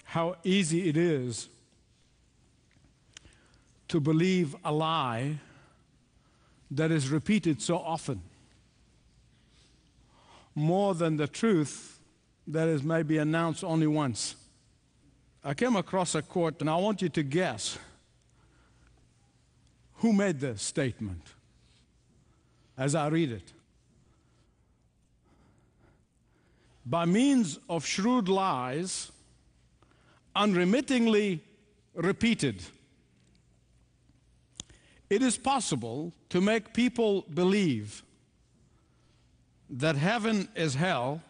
how easy it is to believe a lie that is repeated so often, more than the truth that is maybe announced only once. I came across a quote, and I want you to guess who made this statement as I read it. By means of shrewd lies, unremittingly repeated, it is possible to make people believe that heaven is hell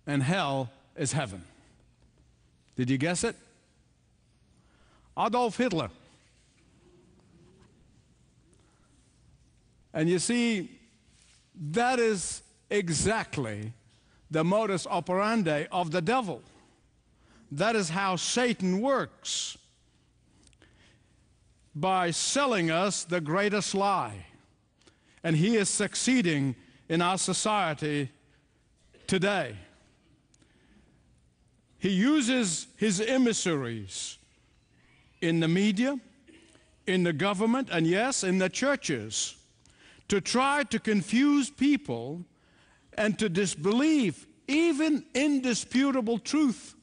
and hell is heaven. Did you guess it? Adolf Hitler. And you see, that is exactly the modus operandi of the devil. That is how Satan works, by selling us the greatest lie. And he is succeeding in our society today. He uses his emissaries in the media, in the government, and yes, in the churches, to try to confuse people and to disbelieve even indisputable truth.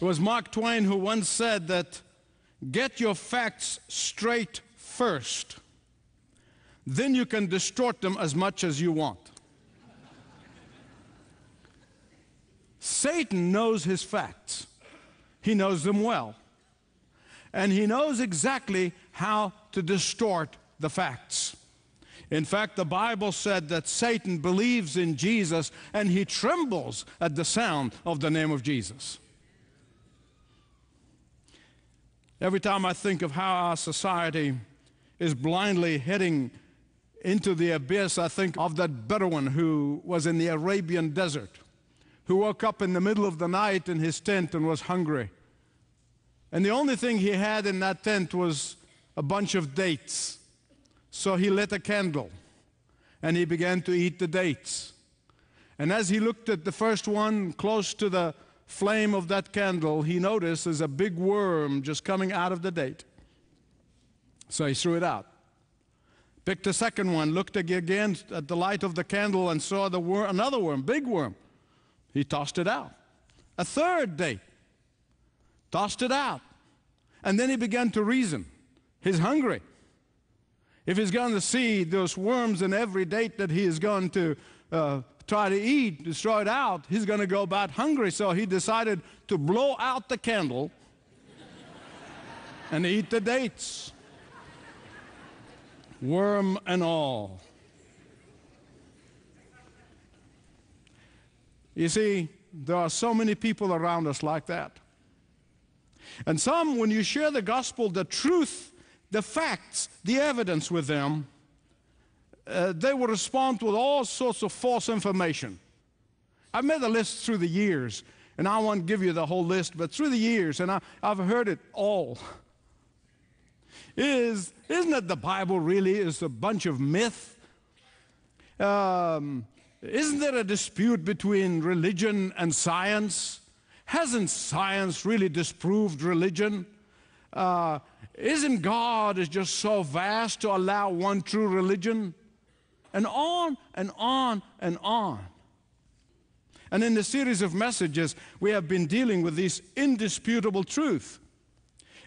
It was Mark Twain who once said that, get your facts straight first, then you can distort them as much as you want. Satan knows his facts. He knows them well. And he knows exactly how to distort the facts. In fact, the Bible said that Satan believes in Jesus and he trembles at the sound of the name of Jesus. Every time I think of how our society is blindly heading into the abyss, I think of that Bedouin who was in the Arabian desert, who woke up in the middle of the night in his tent and was hungry. And the only thing he had in that tent was a bunch of dates. So he lit a candle and he began to eat the dates. And as he looked at the first one close to the flame of that candle, he noticed there's a big worm just coming out of the date. So he threw it out. Picked a second one, looked again at the light of the candle and saw the worm, another worm, big worm. He tossed it out. A third date, tossed it out. And then he began to reason. He's hungry. If he's going to see those worms in every date that he is going to try to eat, destroy it out, he's going to go about hungry. So he decided to blow out the candle and eat the dates, worm and all. You see, there are so many people around us like that. And some, when you share the gospel, the truth, the facts, the evidence with them, they will respond with all sorts of false information. I've made a list through the years, and I won't give you the whole list, but through the years, and I've heard it all. Isn't it the Bible really is a bunch of myth? Isn't there a dispute between religion and science? Hasn't science really disproved religion? Isn't God is just so vast to allow one true religion? And on and on and on. And in the series of messages, we have been dealing with this indisputable truth.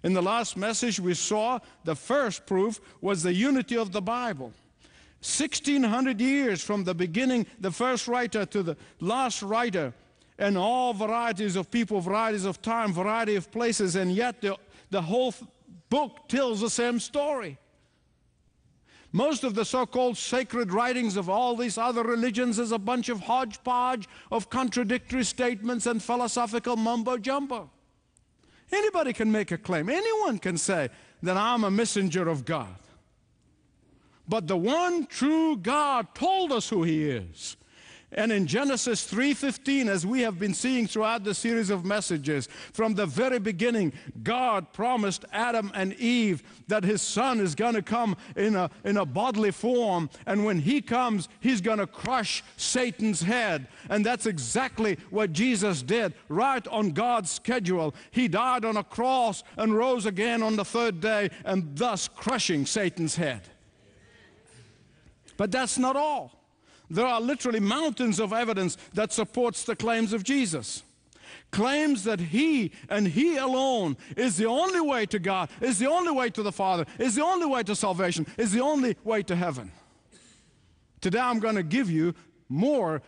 In the last message, we saw the first proof was the unity of the Bible. 1,600 years from the beginning, the first writer to the last writer, and all varieties of people, varieties of time, variety of places, and yet the whole book tells the same story. Most of the so-called sacred writings of all these other religions is a bunch of hodgepodge of contradictory statements and philosophical mumbo-jumbo. Anybody can make a claim. Anyone can say that I'm a messenger of God. But the one true God told us who He is. And in Genesis 3:15, as we have been seeing throughout the series of messages, from the very beginning, God promised Adam and Eve that his son is going to come in a bodily form. And when he comes, he's going to crush Satan's head. And that's exactly what Jesus did, right on God's schedule. He died on a cross and rose again on the third day, and thus crushing Satan's head. But that's not all. There are literally mountains of evidence that supports the claims of Jesus. Claims that he and he alone is the only way to God, is the only way to the Father, is the only way to salvation, is the only way to heaven. Today I'm going to give you more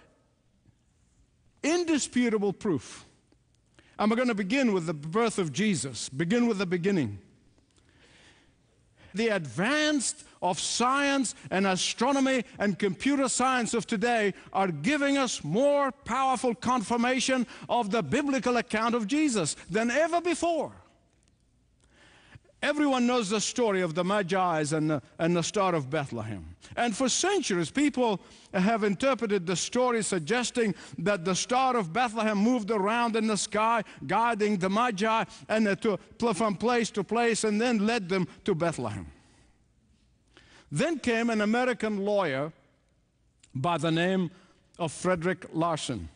indisputable proof. I'm going to begin with the birth of Jesus, begin with the beginning. The advanced of science and astronomy and computer science of today are giving us more powerful confirmation of the biblical account of Jesus than ever before. Everyone knows the story of the Magi and the Star of Bethlehem. And for centuries, people have interpreted the story suggesting that the Star of Bethlehem moved around in the sky, guiding the Magi from place to place, and then led them to Bethlehem. Then came an American lawyer by the name of Frederick Larson.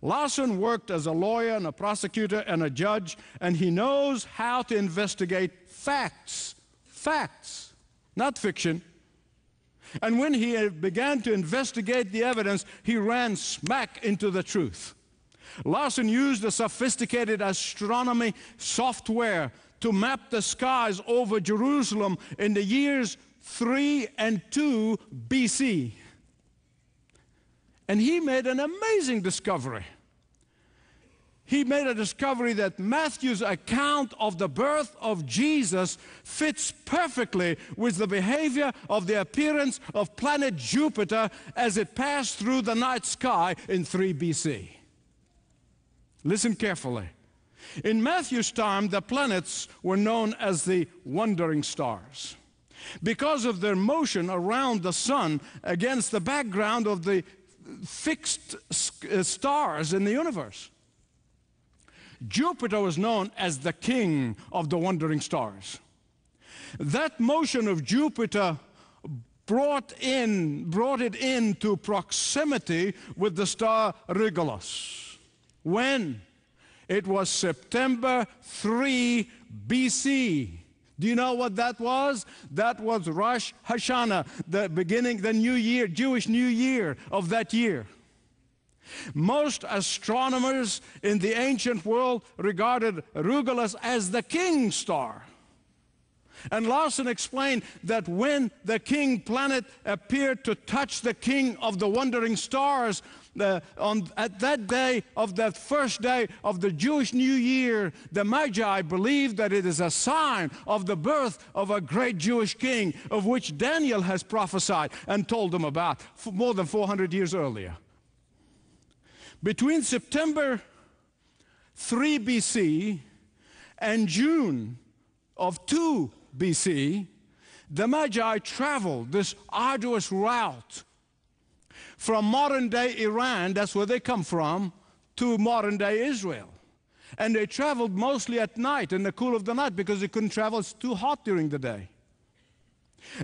Larson worked as a lawyer and a prosecutor and a judge, and he knows how to investigate facts, not fiction. And when he began to investigate the evidence, he ran smack into the truth. Larson used a sophisticated astronomy software to map the skies over Jerusalem in the years 3 and 2 BC. And he made an amazing discovery. He made a discovery that Matthew's account of the birth of Jesus fits perfectly with the behavior of the appearance of planet Jupiter as it passed through the night sky in 3 BC. Listen carefully. In Matthew's time, the planets were known as the wandering stars because of their motion around the sun against the background of the fixed stars in the universe. Jupiter was known as the king of the wandering stars. That motion of Jupiter brought it into proximity with the star Regulus. When? It was September 3 BC. Do you know what that was? That was Rosh Hashanah, the new year, Jewish New Year of that year. Most astronomers in the ancient world regarded Regulus as the king star. And Larson explained that when the king planet appeared to touch the king of the wandering stars, at that day of that first day of the Jewish New Year, the Magi believed that it is a sign of the birth of a great Jewish king, of which Daniel has prophesied and told them about more than 400 years earlier. Between September 3 BC and June of 2 BC, the Magi traveled this arduous route from modern-day Iran, that's where they come from, to modern-day Israel. And they traveled mostly at night, in the cool of the night, because they couldn't travel, it's too hot during the day.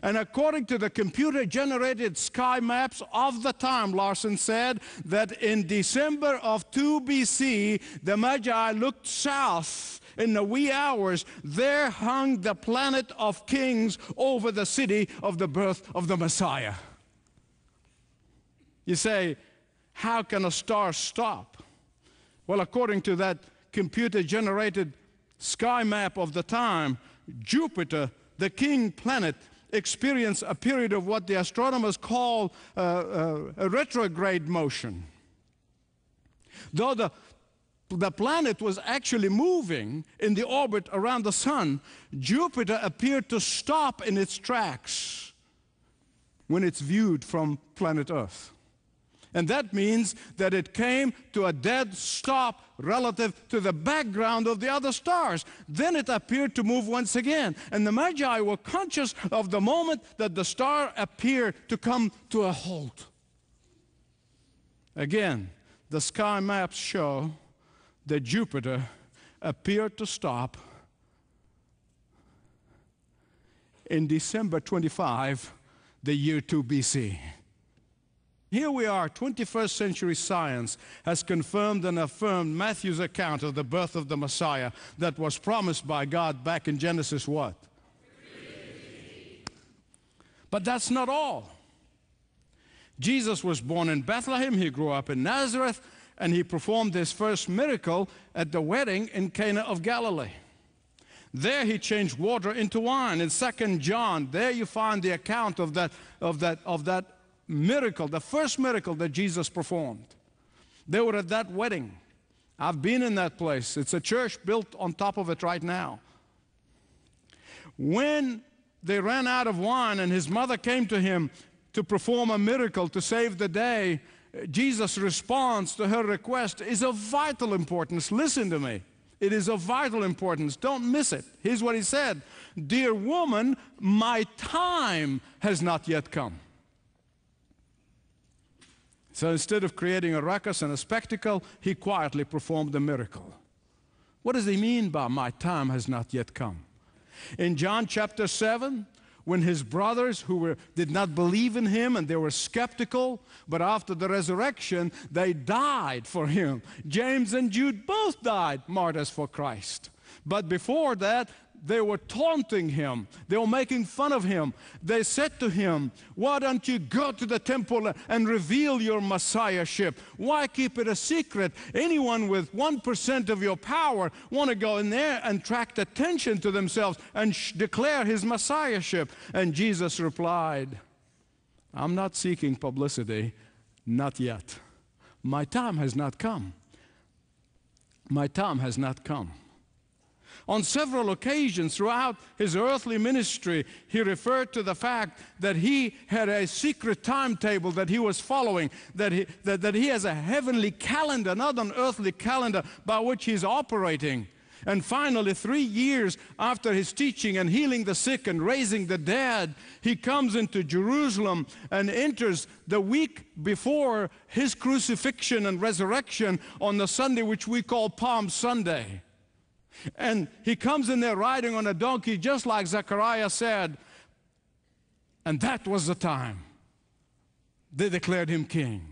And according to the computer-generated sky maps of the time, Larson said that in December of 2 BC, the Magi looked south in the wee hours. There hung the planet of kings over the city of the birth of the Messiah. You say, how can a star stop? Well, according to that computer-generated sky map of the time, Jupiter, the king planet, experienced a period of what the astronomers call a retrograde motion. Though the planet was actually moving in the orbit around the sun, Jupiter appeared to stop in its tracks when it's viewed from planet Earth. And that means that it came to a dead stop relative to the background of the other stars. Then it appeared to move once again. And the Magi were conscious of the moment that the star appeared to come to a halt. Again, the sky maps show that Jupiter appeared to stop in December 25, the year 2 BC. Here we are, 21st century science has confirmed and affirmed Matthew's account of the birth of the Messiah that was promised by God back in Genesis what? But that's not all. Jesus was born in Bethlehem, he grew up in Nazareth, and he performed his first miracle at the wedding in Cana of Galilee. There he changed water into wine. In 2 John, there you find the account of that miracle, the first miracle that Jesus performed. They were at that wedding. I've been in that place. It's a church built on top of it right now. When they ran out of wine and his mother came to him to perform a miracle to save the day, Jesus' response to her request is of vital importance. Listen to me. It is of vital importance. Don't miss it. Here's what he said. Dear woman, my time has not yet come. So instead of creating a ruckus and a spectacle, he quietly performed the miracle. What does he mean by my time has not yet come? In John chapter 7, when his brothers who did not believe in him and they were skeptical, but after the resurrection, they died for him. James and Jude both died martyrs for Christ. But before that, they were taunting him. They were making fun of him. They said to him, why don't you go to the temple and reveal your messiahship? Why keep it a secret? Anyone with 1% of your power want to go in there and attract attention to themselves and declare his messiahship. And Jesus replied, I'm not seeking publicity, not yet. My time has not come. My time has not come. On several occasions throughout his earthly ministry, he referred to the fact that he had a secret timetable that he was following, that he has a heavenly calendar, not an earthly calendar by which he's operating. And finally, 3 years after his teaching and healing the sick and raising the dead, he comes into Jerusalem and enters the week before his crucifixion and resurrection on the Sunday which we call Palm Sunday. And he comes in there riding on a donkey, just like Zechariah said. And that was the time they declared him king.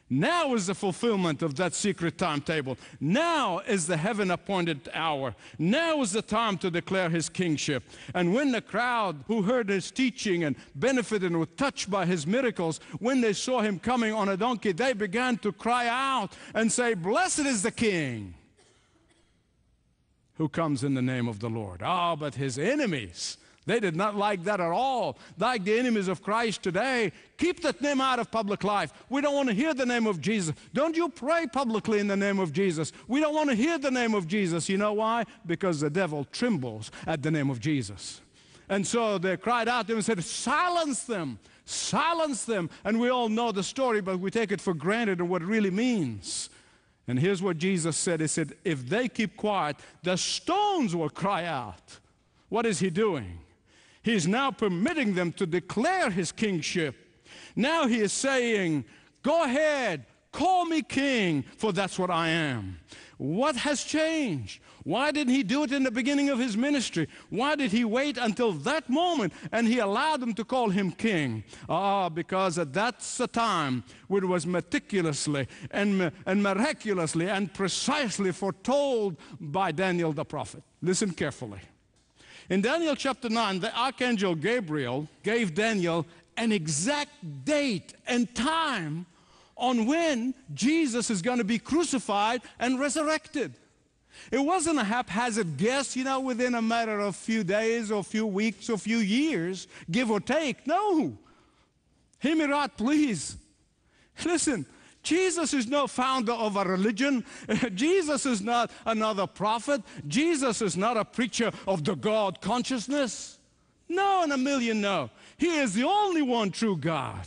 Now is the fulfillment of that secret timetable. Now is the heaven-appointed hour. Now is the time to declare his kingship. And when the crowd who heard his teaching and benefited and were touched by his miracles, when they saw him coming on a donkey, they began to cry out and say, blessed is the king who comes in the name of the Lord. Ah, but his enemies, they did not like that at all. Like the enemies of Christ today, keep that name out of public life. We don't want to hear the name of Jesus. Don't you pray publicly in the name of Jesus. We don't want to hear the name of Jesus. You know why? Because the devil trembles at the name of Jesus. And so they cried out to him and said, silence them, silence them. And we all know the story, but we take it for granted and what it really means. And here's what Jesus said. He said, if they keep quiet, the stones will cry out. What is he doing? He's now permitting them to declare his kingship. Now he is saying, go ahead, call me king, for that's what I am. What has changed? Why didn't he do it in the beginning of his ministry? Why did he wait until that moment and he allowed them to call him king? Because that's the time when it was meticulously and miraculously and precisely foretold by Daniel the prophet. Listen carefully. In Daniel chapter 9, the archangel Gabriel gave Daniel an exact date and time on when Jesus is going to be crucified and resurrected. It wasn't a haphazard guess, within a matter of few days or few weeks or few years, give or take. No. Hear me right, please. Listen, Jesus is no founder of a religion. Jesus is not another prophet. Jesus is not a preacher of the God consciousness. No, and a million no. He is the only one true God.